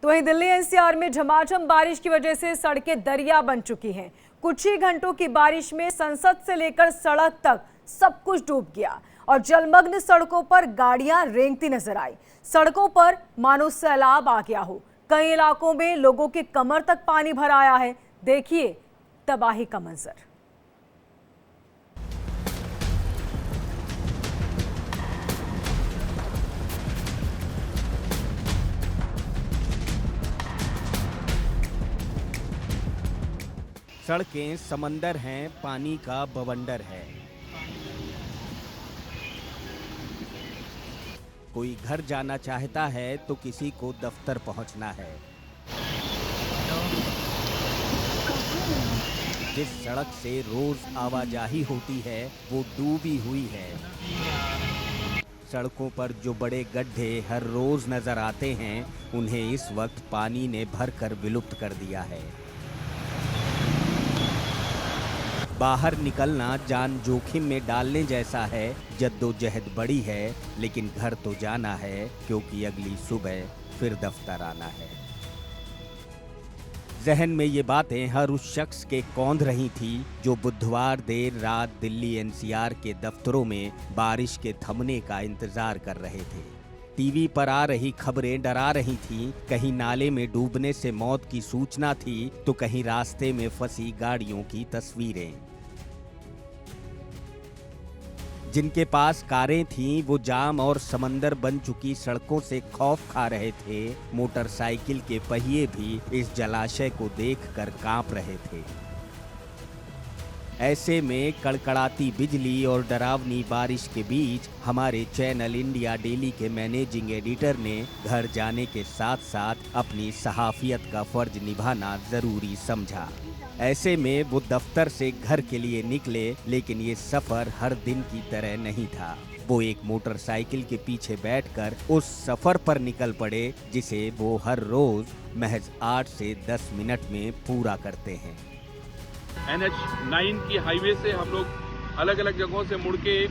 तो वहीं दिल्ली एनसीआर में झमाझम बारिश की वजह से सड़कें दरिया बन चुकी हैं। कुछ ही घंटों की बारिश में संसद से लेकर सड़क तक सब कुछ डूब गया और जलमग्न सड़कों पर गाड़ियां रेंगती नजर आई। सड़कों पर मानो सैलाब आ गया हो। कई इलाकों में लोगों के कमर तक पानी भर आया है। देखिए तबाही का मंजर। सड़कें समंदर हैं, पानी का बवंडर है। कोई घर जाना चाहता है तो किसी को दफ्तर पहुंचना है। जिस सड़क से रोज आवाजाही होती है वो डूबी हुई है। सड़कों पर जो बड़े गड्ढे हर रोज नजर आते हैं उन्हें इस वक्त पानी ने भरकर विलुप्त कर दिया है। बाहर निकलना जान जोखिम में डालने जैसा है। जद्दोजहद बड़ी है लेकिन घर तो जाना है, क्योंकि अगली सुबह फिर दफ्तर आना है। जहन में ये बातें हर उस शख्स के कौंध रही थी जो बुधवार देर रात दिल्ली एनसीआर के दफ्तरों में बारिश के थमने का इंतजार कर रहे थे। टीवी पर आ रही खबरें डरा रही थीं। कहीं नाले में डूबने से मौत की सूचना थी तो कहीं रास्ते में फंसी गाड़ियों की तस्वीरें। जिनके पास कारें थीं वो जाम और समंदर बन चुकी सड़कों से खौफ खा रहे थे। मोटरसाइकिल के पहिए भी इस जलाशय को देखकर कांप रहे थे। ऐसे में कड़कड़ाती बिजली और डरावनी बारिश के बीच हमारे चैनल इंडिया डेली के मैनेजिंग एडिटर ने घर जाने के साथ साथ अपनी सहाफियत का फर्ज निभाना जरूरी समझा। ऐसे में वो दफ्तर से घर के लिए निकले, लेकिन ये सफर हर दिन की तरह नहीं था। वो एक मोटरसाइकिल के पीछे बैठकर उस सफर पर निकल पड़े जिसे वो हर रोज महज 8 से 10 मिनट में पूरा करते हैं। NH9 की हाईवे से हम लोग अलग अलग जगहों से मुड़ के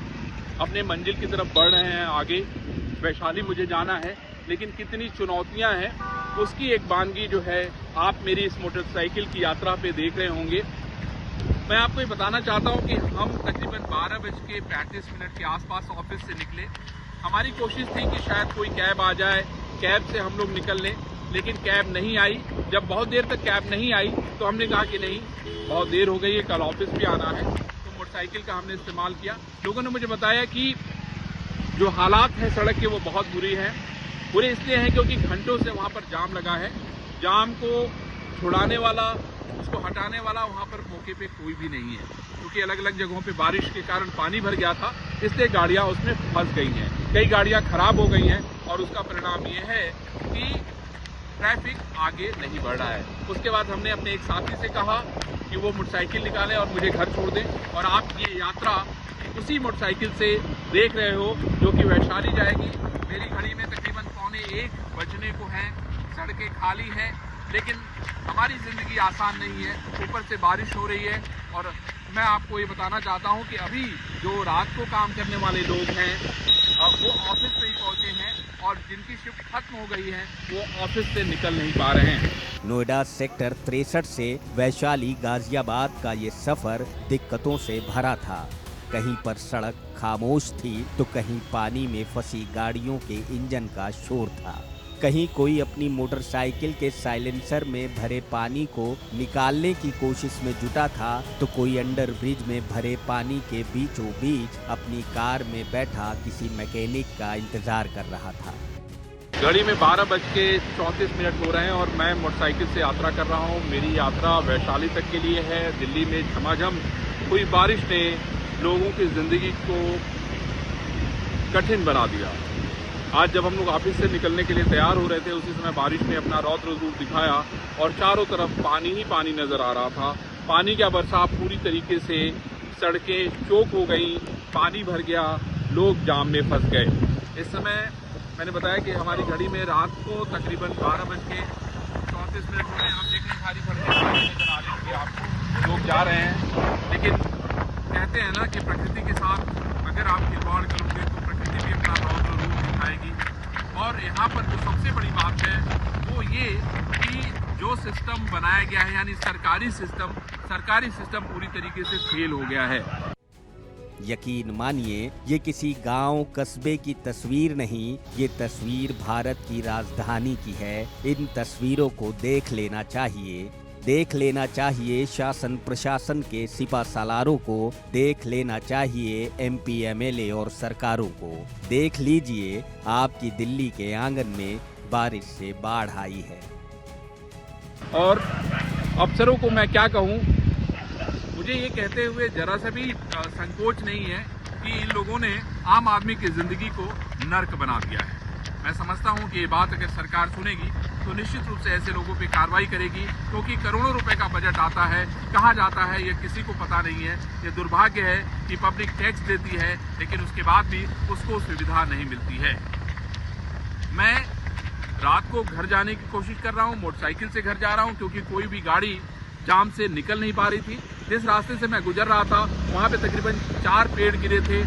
अपने मंजिल की तरफ बढ़ रहे हैं। आगे वैशाली मुझे जाना है, लेकिन कितनी चुनौतियां हैं उसकी एक बानगी जो है आप मेरी इस मोटरसाइकिल की यात्रा पे देख रहे होंगे। मैं आपको ये बताना चाहता हूँ कि हम तकरीबन 12:35 के आसपास ऑफिस से निकले। हमारी कोशिश थी कि शायद कोई कैब आ जाए, कैब से हम लोग निकल लें, लेकिन कैब नहीं आई। जब बहुत देर तक कैब नहीं आई तो हमने कहा कि नहीं, बहुत देर हो गई है, कल ऑफिस भी आना है, तो मोटरसाइकिल का हमने इस्तेमाल किया। लोगों ने मुझे बताया कि जो हालात हैं सड़क के वो बहुत बुरी हैं। बुरे इसलिए हैं क्योंकि घंटों से वहाँ पर जाम लगा है। जाम को छुड़ाने वाला, उसको हटाने वाला वहाँ पर मौके पे कोई भी नहीं है, क्योंकि अलग अलग जगहों पे बारिश के कारण पानी भर गया था, इसलिए गाड़ियाँ उसमें फंस गई हैं। कई गाड़ियाँ खराब हो गई हैं और उसका परिणाम ये है कि ट्रैफिक आगे नहीं बढ़ रहा है। उसके बाद हमने अपने एक साथी से कहा कि वो मोटरसाइकिल निकालें और मुझे घर छोड़ दें, और आप ये यात्रा उसी मोटरसाइकिल से देख रहे हो जो कि वैशाली जाएगी। मेरी घड़ी में तकरीबन 1:15 बजने को है। सड़कें खाली हैं, लेकिन हमारी ज़िंदगी आसान नहीं है। ऊपर से बारिश हो रही है, और मैं आपको ये बताना चाहता हूँ कि अभी जो रात को काम करने वाले लोग हैं वो ऑफिस से ही पहुँचे हैं, और जिनकी शिफ्ट खत्म हो गई है वो ऑफिस से निकल नहीं पा रहे हैं। नोएडा सेक्टर 63 से वैशाली गाजियाबाद का ये सफर दिक्कतों से भरा था। कहीं पर सड़क खामोश थी तो कहीं पानी में फंसी गाड़ियों के इंजन का शोर था। कहीं कोई अपनी मोटरसाइकिल के साइलेंसर में भरे पानी को निकालने की कोशिश में जुटा था, तो कोई अंडर ब्रिज में भरे पानी के बीचों बीच अपनी कार में बैठा किसी मैकेनिक का इंतजार कर रहा था। घड़ी में 12:34 हो रहे हैं और मैं मोटरसाइकिल से यात्रा कर रहा हूँ। मेरी यात्रा वैशाली तक के लिए है। दिल्ली में झमाझम हुई बारिश ने लोगों की जिंदगी को कठिन बना दिया। आज जब हम लोग ऑफिस से निकलने के लिए तैयार हो रहे थे, उसी समय बारिश ने अपना रौद्र रूप दिखाया और चारों तरफ पानी ही पानी नजर आ रहा था। पानी का बरसात पूरी तरीके से सड़कें चौक हो गई, पानी भर गया, लोग जाम में फंस गए। इस समय मैंने बताया कि हमारी घड़ी में रात को तकरीबन 12:34 हो रहे हैं। आप देख रहे हैं सारी सड़कें खाली नजर आ रही होंगी आपको, लोग जा रहे हैं। लेकिन कहते हैं ना कि प्रकृति के साथ अगर आप खिलवाड़ करोगे तो प्रकृति भी अपना रौद्र रूप दिखाएगी। और यहाँ पर जो सबसे बड़ी बात है वो ये सिस्टम बनाया गया है, यानी सरकारी सिस्टम पूरी तरीके से फेल हो गया है। यकीन मानिए, ये किसी गांव कस्बे की तस्वीर नहीं, ये तस्वीर भारत की राजधानी की है। इन तस्वीरों को देख लेना चाहिए शासन प्रशासन के सिपा सालारों को, देख लेना चाहिए MP MLA और सरकारों को। देख लीजिए, आपकी दिल्ली के आंगन में बारिश से बाढ़ आई है। और अफसरों को मैं क्या कहूँ, मुझे ये कहते हुए जरा सा भी संकोच नहीं है कि इन लोगों ने आम आदमी की जिंदगी को नर्क बना दिया है। मैं समझता हूँ कि ये बात अगर सरकार सुनेगी तो निश्चित रूप से ऐसे लोगों पे कार्रवाई करेगी, क्योंकि करोड़ों रुपए का बजट आता है, कहाँ जाता है ये किसी को पता नहीं है। ये दुर्भाग्य है कि पब्लिक टैक्स देती है लेकिन उसके बाद भी उसको सुविधा नहीं मिलती है। मैं रात को घर जाने की कोशिश कर रहा हूँ, मोटरसाइकिल से घर जा रहा हूँ, क्योंकि कोई भी गाड़ी जाम से निकल नहीं पा रही थी। जिस रास्ते से मैं गुजर रहा था वहाँ पे तकरीबन 4 पेड़ गिरे थे।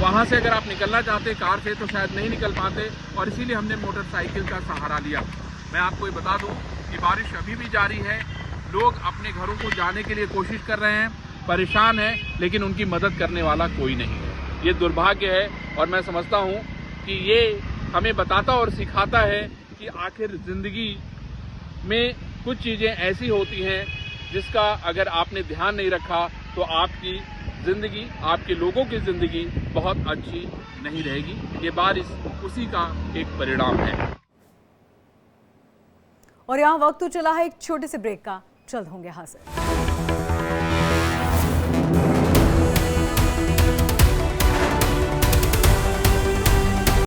वहाँ से अगर आप निकलना चाहते कार से तो शायद नहीं निकल पाते, और इसीलिए हमने मोटरसाइकिल का सहारा लिया। मैं आपको ये बता दूं कि बारिश अभी भी जारी है। लोग अपने घरों को जाने के लिए कोशिश कर रहे हैं, परेशान हैं, लेकिन उनकी मदद करने वाला कोई नहीं है। ये दुर्भाग्य है, और मैं समझता हूँ कि ये हमें बताता और सिखाता है कि आखिर जिंदगी में कुछ चीज़ें ऐसी होती हैं जिसका अगर आपने ध्यान नहीं रखा तो आपकी जिंदगी, आपके लोगों की जिंदगी बहुत अच्छी नहीं रहेगी। ये बारिश उसी का एक परिणाम है। और यहाँ वक्त तो चला है एक छोटे से ब्रेक का, जल्द होंगे हाजिर।